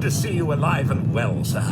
to see you alive and well, sir.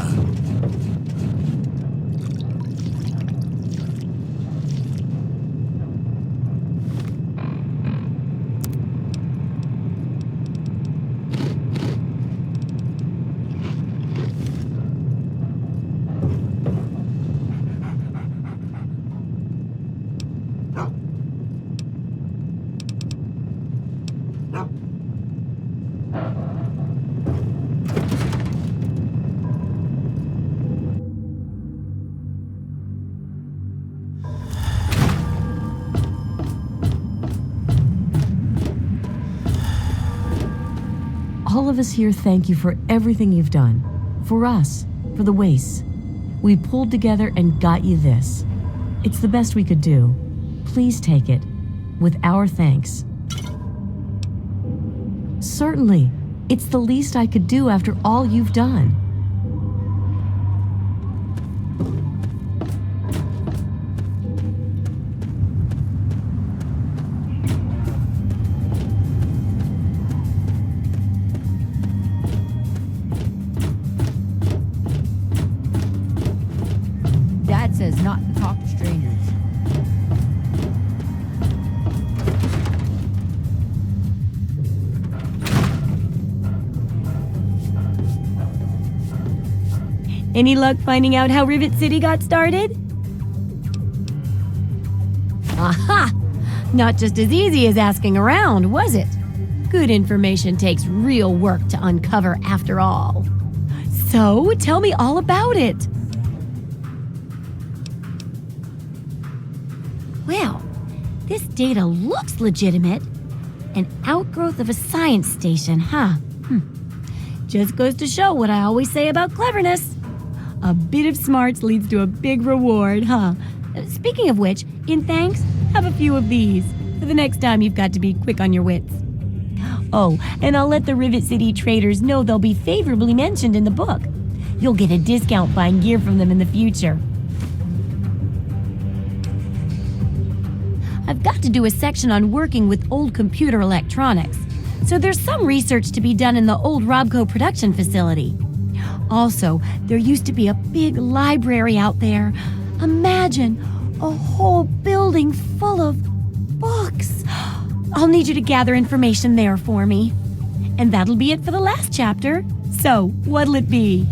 All of us here thank you for everything you've done. For us, for the Wastes. We pulled together and got you this. It's the best we could do. Please take it, with our thanks. Certainly, it's the least I could do after all you've done. Dad says not to talk to strangers. Any luck finding out how Rivet City got started? Aha! Not just as easy as asking around, was it? Good information takes real work to uncover after all. So, tell me all about it. Well, this data looks legitimate. An outgrowth of a science station, huh? Just goes to show what I always say about cleverness. A bit of smarts leads to a big reward, huh? Speaking of which, in thanks, have a few of these for the next time you've got to be quick on your wits. Oh, and I'll let the Rivet City traders know they'll be favorably mentioned in the book. You'll get a discount buying gear from them in the future. I've got to do a section on working with old computer electronics, so there's some research to be done in the old Robco production facility. Also, there used to be a big library out there. Imagine a whole building full of books. I'll need you to gather information there for me. And that'll be it for the last chapter. So, what'll it be?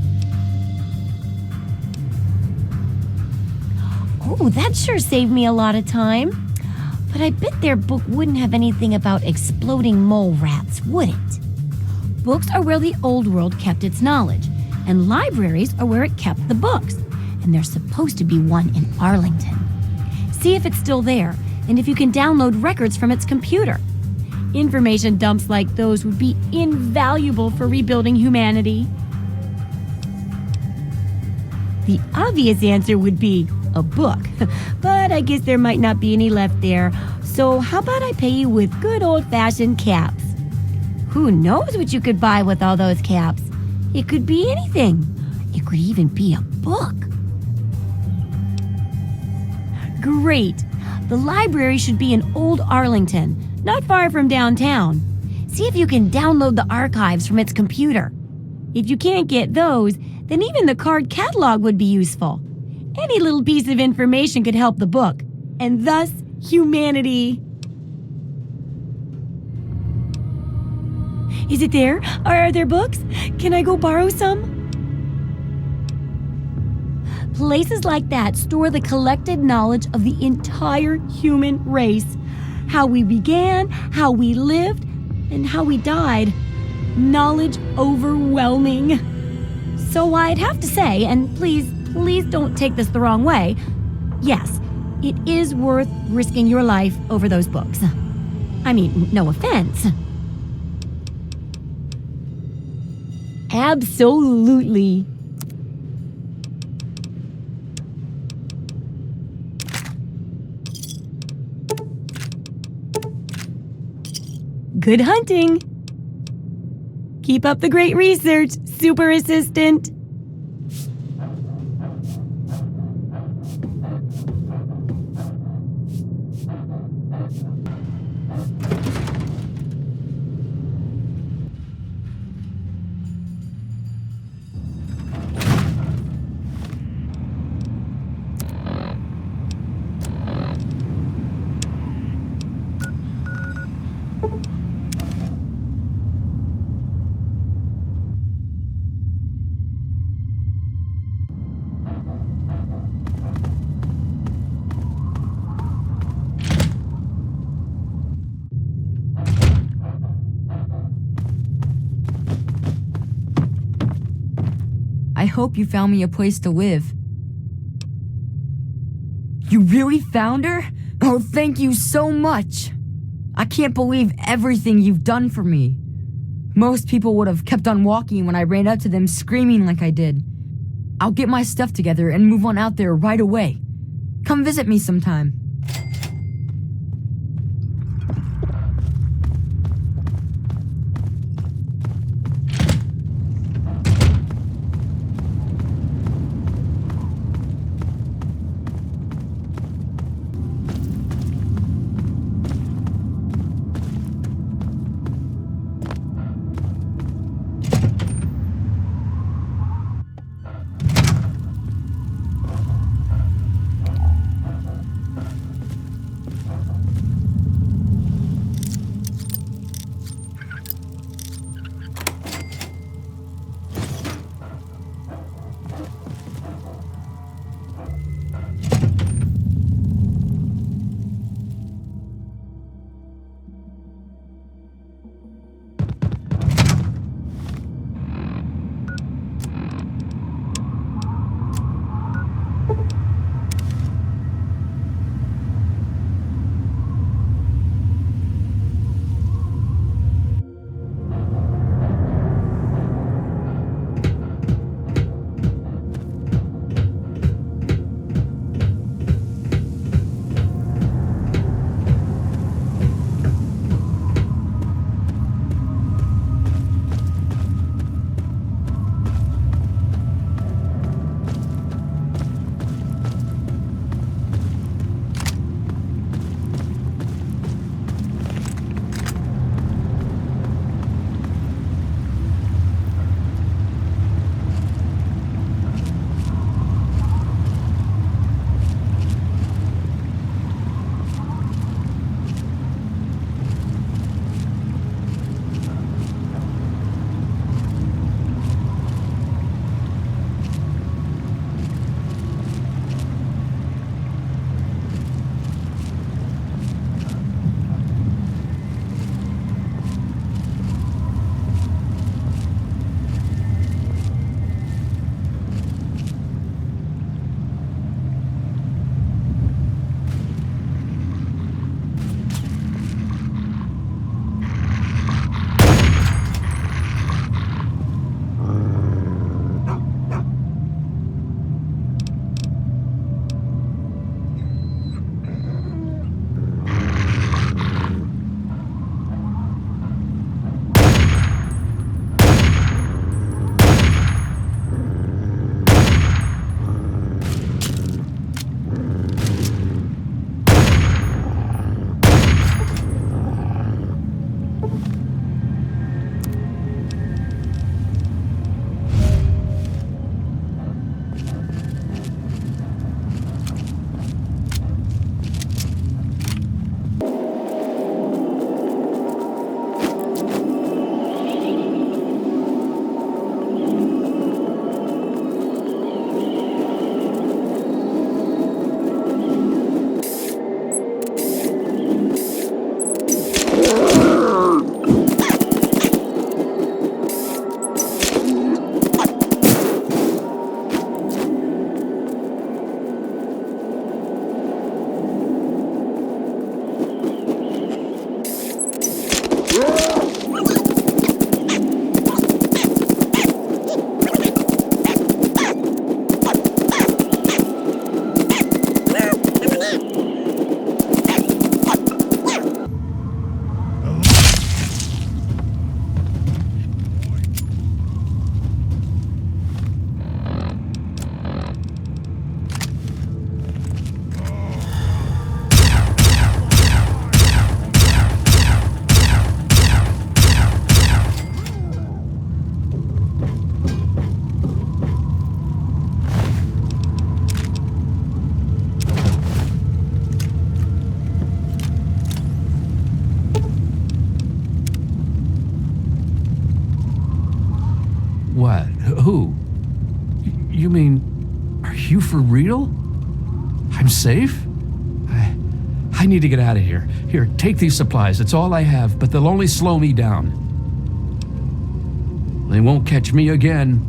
Oh, that sure saved me a lot of time. But I bet their book wouldn't have anything about exploding mole rats, would it? Books are where the old world kept its knowledge, and libraries are where it kept the books. And there's supposed to be one in Arlington. See if it's still there, and if you can download records from its computer. Information dumps like those would be invaluable for rebuilding humanity. The obvious answer would be a book, but I guess there might not be any left there. So how about I pay you with good old-fashioned caps? Who knows what you could buy with all those caps? It could be anything. It could even be a book. Great. The library should be in Old Arlington, not far from downtown. See if you can download the archives from its computer. If you can't get those, then even the card catalog would be useful. Any little piece of information could help the book, and thus humanity. Is it there? Are there books? Can I go borrow some? Places like that store the collected knowledge of the entire human race. How we began, how we lived, and how we died. Knowledge overwhelming. So I'd have to say, and please don't take this the wrong way, yes, it is worth risking your life over those books. I mean, no offense. Absolutely. Good hunting. Keep up the great research, Super Assistant. hope you found me a place to live. You really found her? Oh, thank you so much. I can't believe everything you've done for me. Most people would have kept on walking when I ran up to them screaming like I did. I'll get my stuff together and move on out there right away. Come visit me sometime. What? Who? You mean, are you for real? I'm safe? I need to get out of here. Here, take these supplies. It's all I have, but they'll only slow me down. They won't catch me again.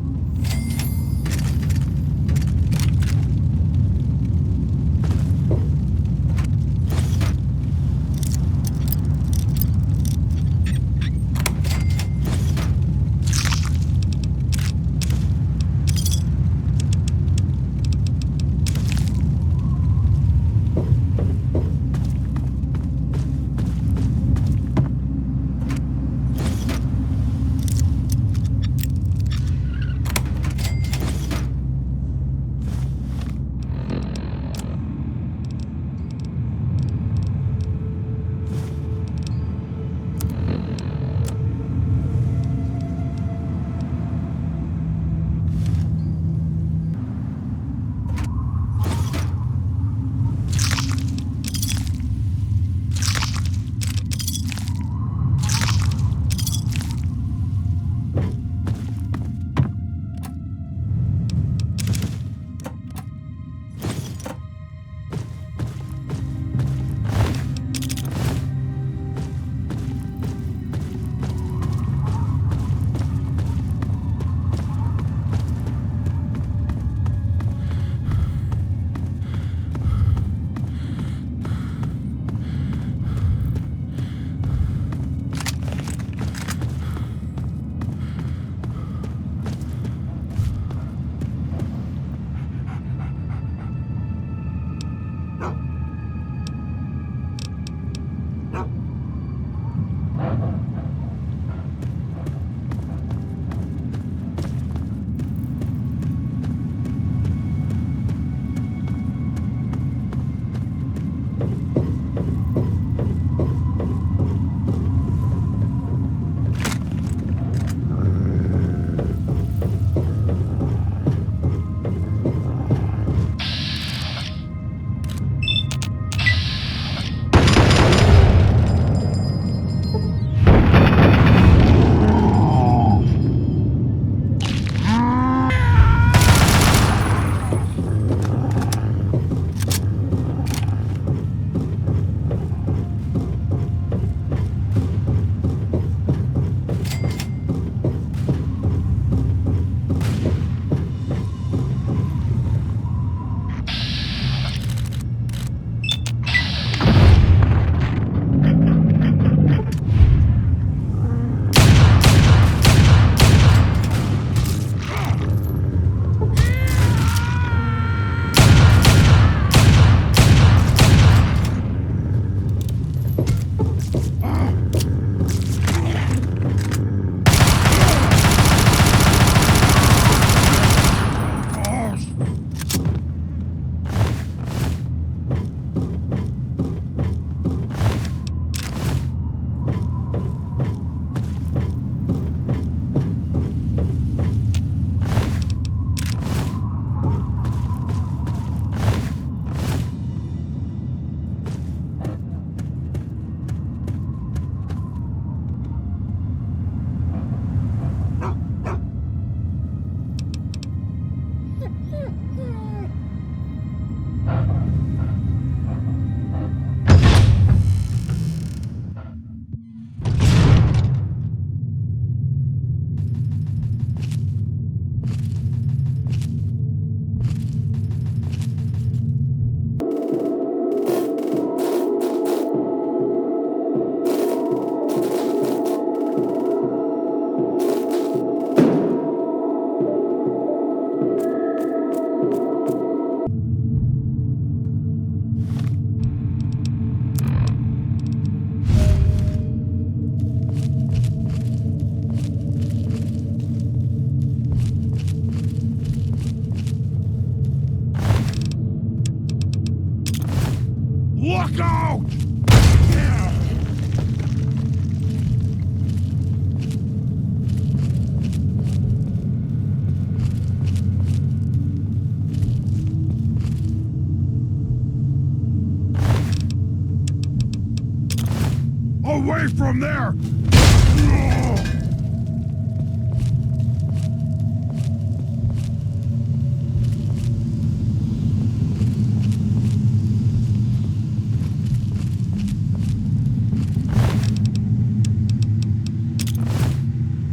away from there!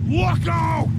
Look out!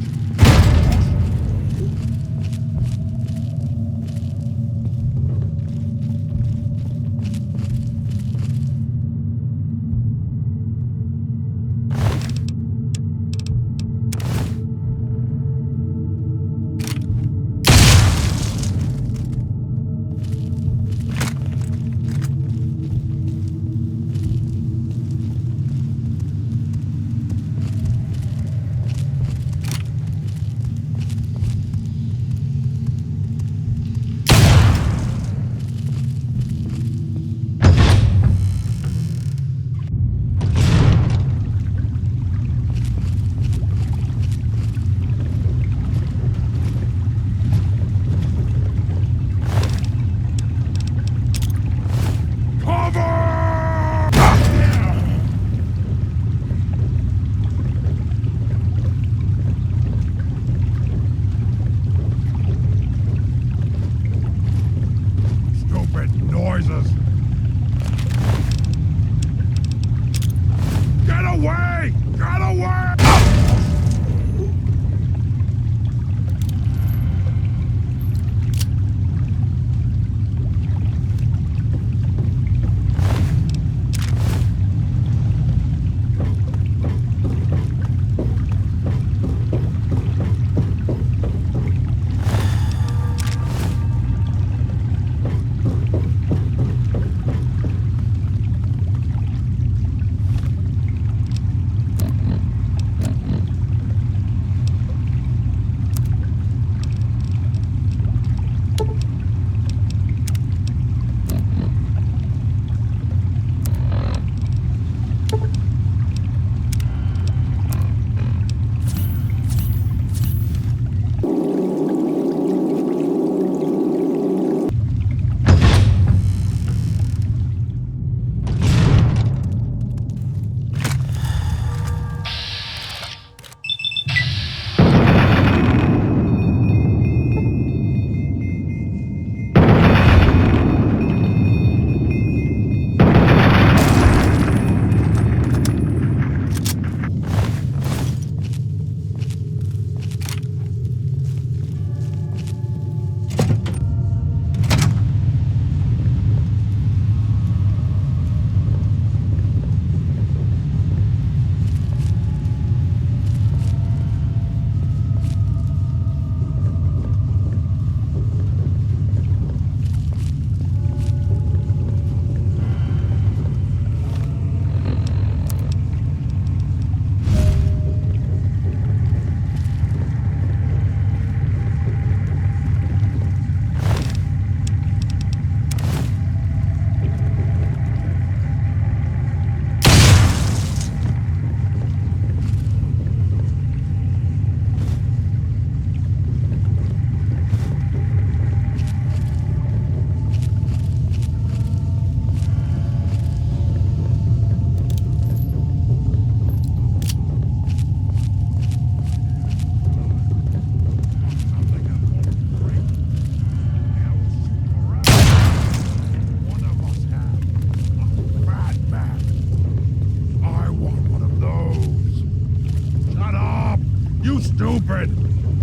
stupid!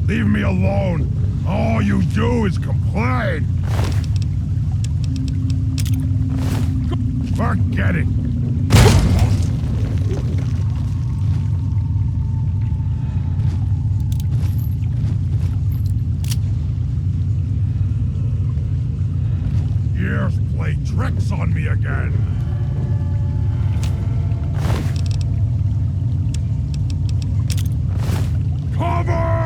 Leave me alone! All you do is complain! Forget it! Years play tricks on me again! Cover!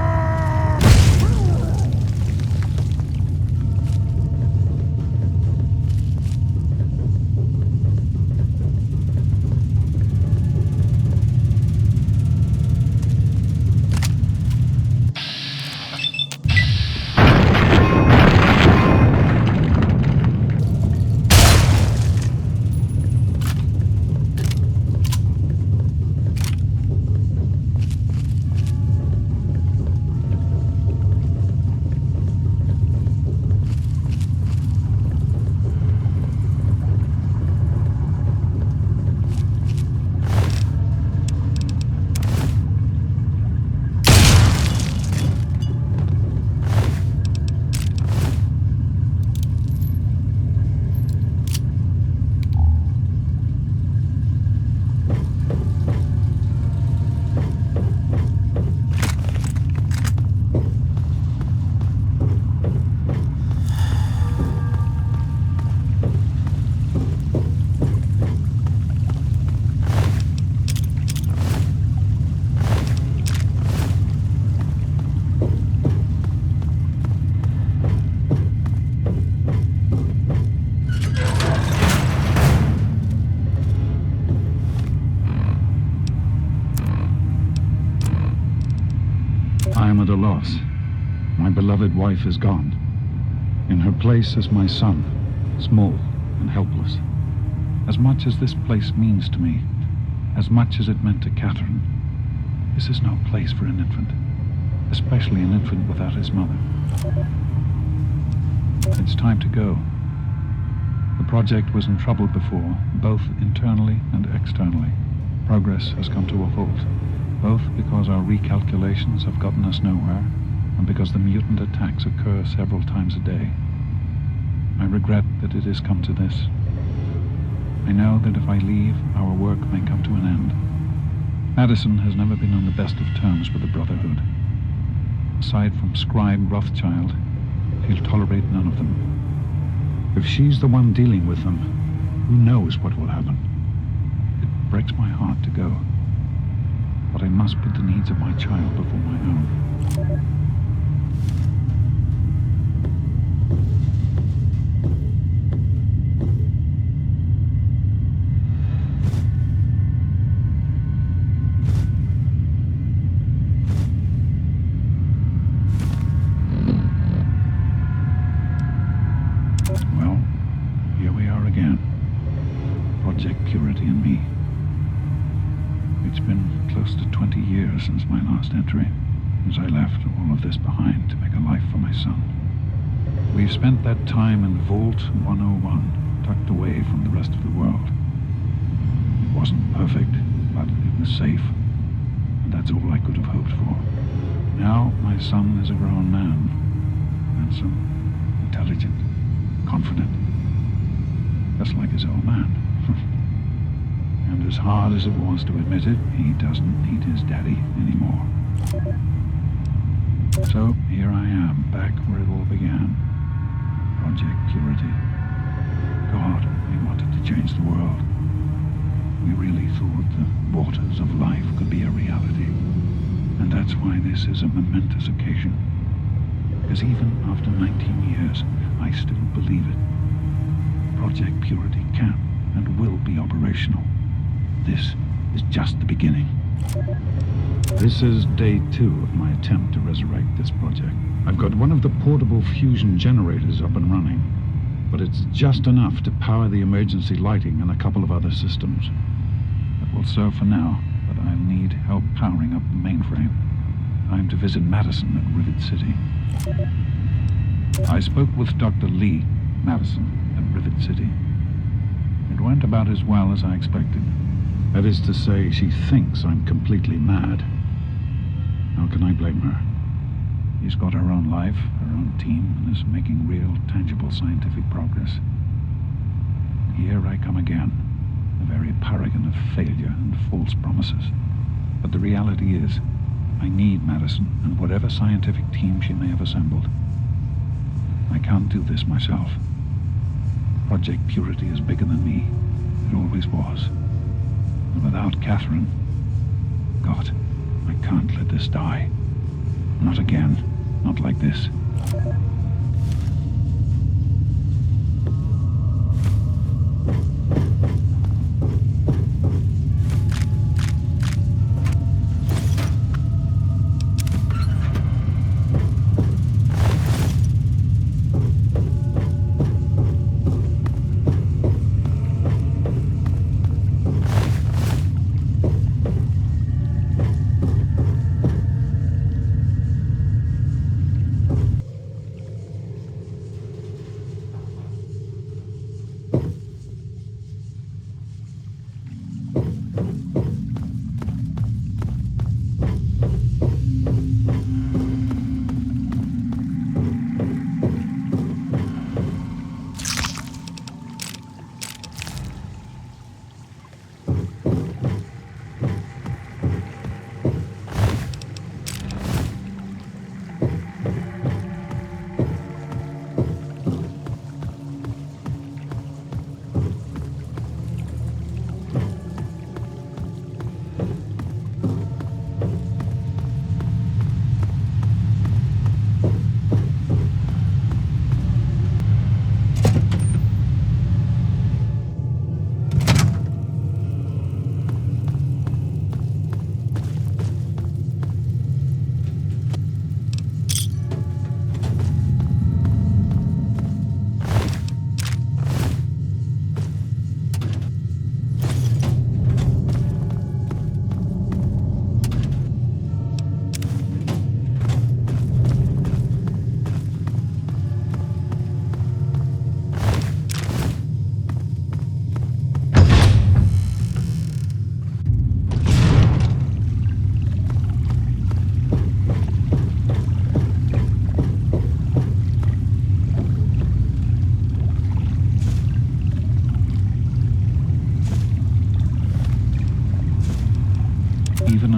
I am at a loss. My beloved wife is gone. In her place is my son, small and helpless. As much as this place means to me, as much as it meant to Catherine, this is no place for an infant, especially an infant without his mother. It's time to go. The project was in trouble before, both internally and externally. Progress has come to a halt, both because our recalculations have gotten us nowhere, and because the mutant attacks occur several times a day. I regret that it has come to this. I know that if I leave, our work may come to an end. Madison has never been on the best of terms with the Brotherhood. Aside from Scribe Rothschild, he'll tolerate none of them. If she's the one dealing with them, who knows what will happen? It breaks my heart to go. But I must put the needs of my child before my own. Well, here we are again. Project Purity and me. It's been close to 20 years since my last entry, since I left all of this behind to make a life for my son. We've spent that time in Vault 101, tucked away from the rest of the world. It wasn't perfect, but it was safe, and that's all I could have hoped for. Now my son is a grown man, handsome, intelligent, confident, just like his old man. And as hard as it was to admit it, he doesn't need his daddy anymore. So here I am, back where it all began. Project Purity. God, we wanted to change the world. We really thought the waters of life could be a reality. And that's why this is a momentous occasion. Because even after 19 years, I still believe it. Project Purity can and will be operational. This is just the beginning. This is day 2 of my attempt to resurrect this project. I've got one of the portable fusion generators up and running, but it's just enough to power the emergency lighting and a couple of other systems. That will serve for now, but I'll need help powering up the mainframe. Time to visit Madison at Rivet City. I spoke with Dr. Lee Madison at Rivet City. It went about as well as I expected. That is to say, she thinks I'm completely mad. How can I blame her? She's got her own life, her own team, and is making real, tangible scientific progress. Here I come again, a very paragon of failure and false promises. But the reality is, I need Madison and whatever scientific team she may have assembled. I can't do this myself. Project Purity is bigger than me. It always was. And without Catherine, God, I can't let this die. Not again. Not like this.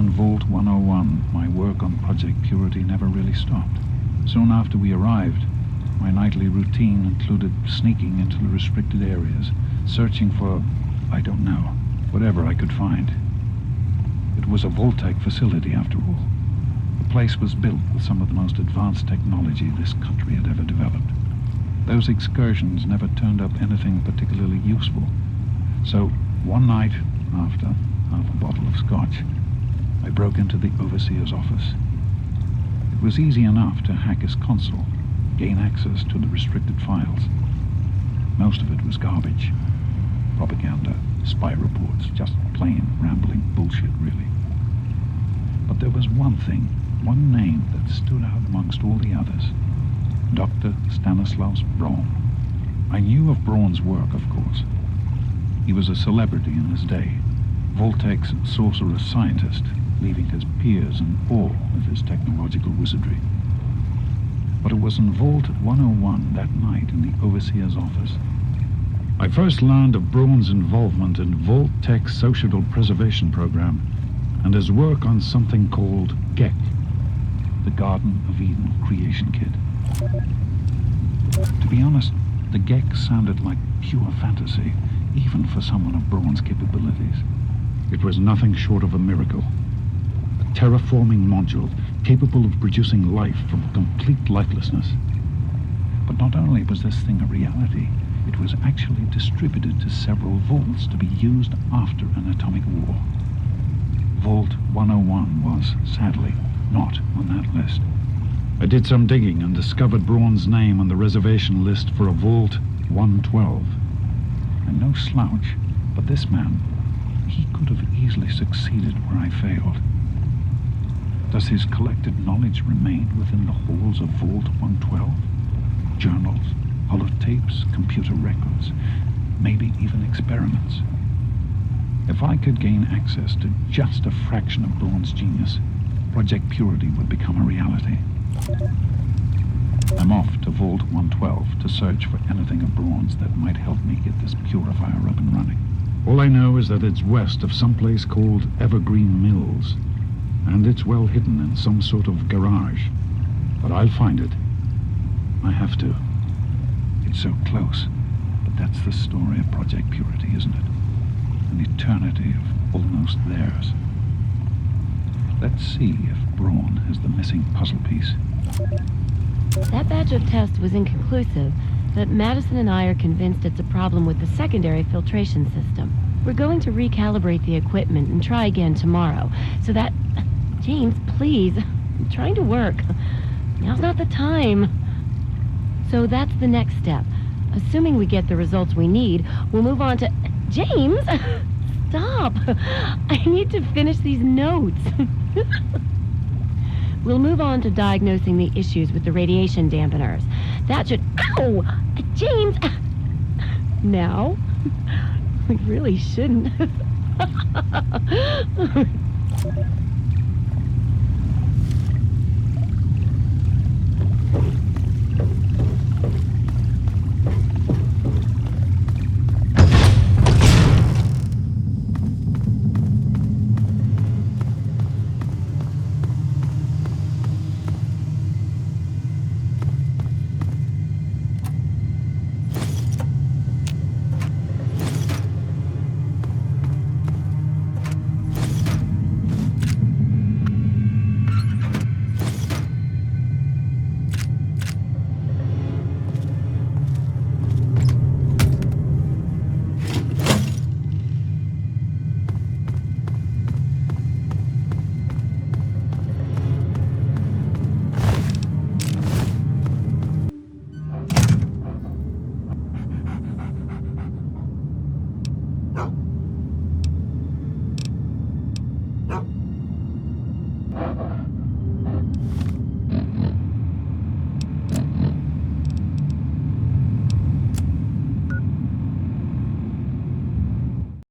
in Vault 101, my work on Project Purity never really stopped. Soon after we arrived, my nightly routine included sneaking into the restricted areas, searching for, I don't know, whatever I could find. It was a Vault-Tec facility, after all. The place was built with some of the most advanced technology this country had ever developed. Those excursions never turned up anything particularly useful. So, one night, after half a bottle of scotch, I broke into the overseer's office. It was easy enough to hack his console, gain access to the restricted files. Most of it was garbage. Propaganda, spy reports, just plain rambling bullshit, really. But there was one thing, one name that stood out amongst all the others. Dr. Stanislaus Braun. I knew of Braun's work, of course. He was a celebrity in his day, Vault-Tec's sorcerer scientist, leaving his peers in awe of his technological wizardry. But it was in Vault 101 that night in the overseer's office I first learned of Braun's involvement in Vault-Tec's societal preservation program and his work on something called GEC, the Garden of Eden creation kit. To be honest, the GEC sounded like pure fantasy, even for someone of Braun's capabilities. It was nothing short of a miracle. A terraforming module capable of producing life from complete lifelessness. But not only was this thing a reality, it was actually distributed to several vaults to be used after an atomic war. Vault 101 was, sadly, not on that list. I did some digging and discovered Braun's name on the reservation list for a Vault 112. And no slouch, but this man, he could have easily succeeded where I failed. Does his collected knowledge remain within the halls of Vault 112? Journals, holotapes, computer records, maybe even experiments. If I could gain access to just a fraction of Braun's genius, Project Purity would become a reality. I'm off to Vault 112 to search for anything of Braun's that might help me get this purifier up and running. All I know is that it's west of some place called Evergreen Mills, and it's well hidden in some sort of garage. But I'll find it. I have to. It's so close, but that's the story of Project Purity, isn't it? An eternity of almost theirs. Let's see if Braun has the missing puzzle piece. That batch of tests was inconclusive, but Madison and I are convinced it's a problem with the secondary filtration system. We're going to recalibrate the equipment and try again tomorrow, so that... James, please. I'm trying to work. Now's not the time. So that's the next step. Assuming we get the results we need, we'll move on to... James! Stop! I need to finish these notes. We'll move on to diagnosing the issues with the radiation dampeners. That should... Ow! James! Now? We really shouldn't.